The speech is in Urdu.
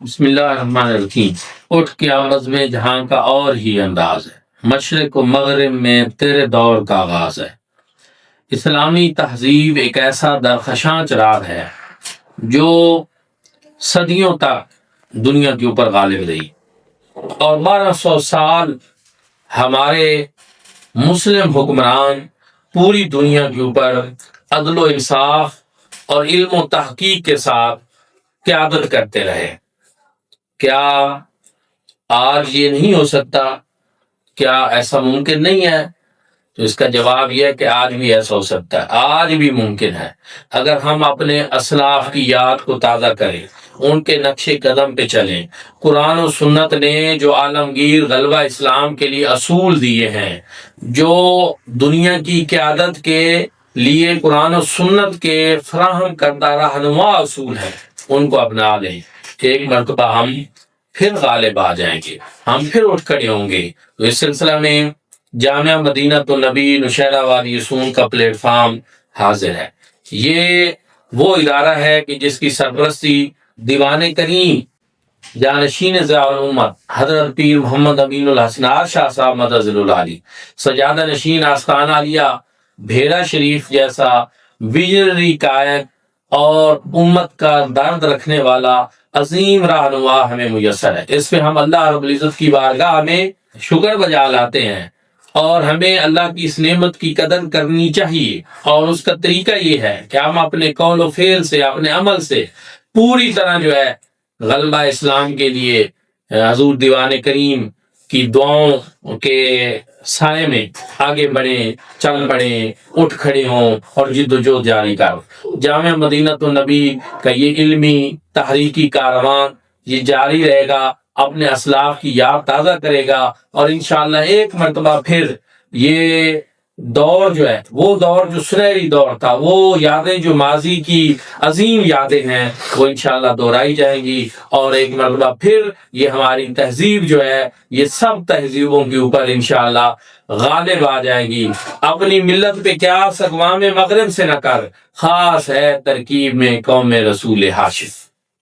بسم اللہ الرحمن الرحیم۔ اٹھ قیامت میں جہاں کا اور ہی انداز ہے، مشرق و مغرب میں تیرے دور کا آغاز ہے۔ اسلامی تہذیب ایک ایسا درخشاں چراغ ہے جو صدیوں تک دنیا کے اوپر غالب رہی، اور 1200 سال ہمارے مسلم حکمران پوری دنیا کے اوپر عدل و انصاف اور علم و تحقیق کے ساتھ قیادت کرتے رہے۔ کیا آج یہ نہیں ہو سکتا؟ کیا ایسا ممکن نہیں ہے؟ تو اس کا جواب یہ ہے کہ آج بھی ایسا ہو سکتا ہے، آج بھی ممکن ہے، اگر ہم اپنے اسلاف کی یاد کو تازہ کریں، ان کے نقش قدم پہ چلیں۔ قرآن و سنت نے جو عالمگیر غلبہ اسلام کے لیے اصول دیے ہیں، جو دنیا کی قیادت کے لیے قرآن و سنت کے فراہم کردہ رہنما اصول ہیں، ان کو اپنا لیں۔ ایک مرتبہ ہم پھر غالب آ جائیں گے، ہم پھر اٹھ کھڑے ہوں گے۔ تو اس سلسلہ میں جامعہ مدینہ النبی نوشہرہ وادی یسون کا پلیٹ فارم حاضر ہے۔ یہ وہ ادارہ ہے کہ جس کی سرپرستی دیوان کریم جانشین ضیاء الامت حضرت پیر محمد امین الحسنار شاہ صاحب مدظل العالی، سجادہ نشین آستانہ عالیہ بھیڑا شریف جیسا ویژنری قائد اور امت کا درد رکھنے والا عظیم رہنما ہمیں میسر ہے۔ اس پہ ہم اللہ رب العزت کی بارگاہ میں شکر بجا لاتے ہیں، اور ہمیں اللہ کی اس نعمت کی قدر کرنی چاہیے، اور اس کا طریقہ یہ ہے کہ ہم اپنے قول و فعل سے، اپنے عمل سے پوری طرح جو ہے غلبہ اسلام کے لیے حضور دیوان کریم کی دعاؤں کے سائے میں آگے بڑھیں، چل پڑیں، اٹھ کھڑے ہوں اور جد و جہد جاری کر۔ جامعہ مدینہ النبی کا یہ علمی تحریکی کارواں یہ جاری رہے گا، اپنے اسلاف کی یاد تازہ کرے گا، اور انشاءاللہ ایک مرتبہ پھر یہ دور جو ہے، وہ دور جو سنہری دور تھا، وہ یادیں جو ماضی کی عظیم یادیں ہیں، وہ انشاءاللہ دہرائی جائیں گی، اور ایک مرتبہ پھر یہ ہماری تہذیب جو ہے یہ سب تہذیبوں کے اوپر انشاءاللہ غالب آ جائے گی۔ اپنی ملت پہ قیاس اقوام مغرب سے نہ کر، خاص ہے ترکیب میں قوم رسول ہاشم۔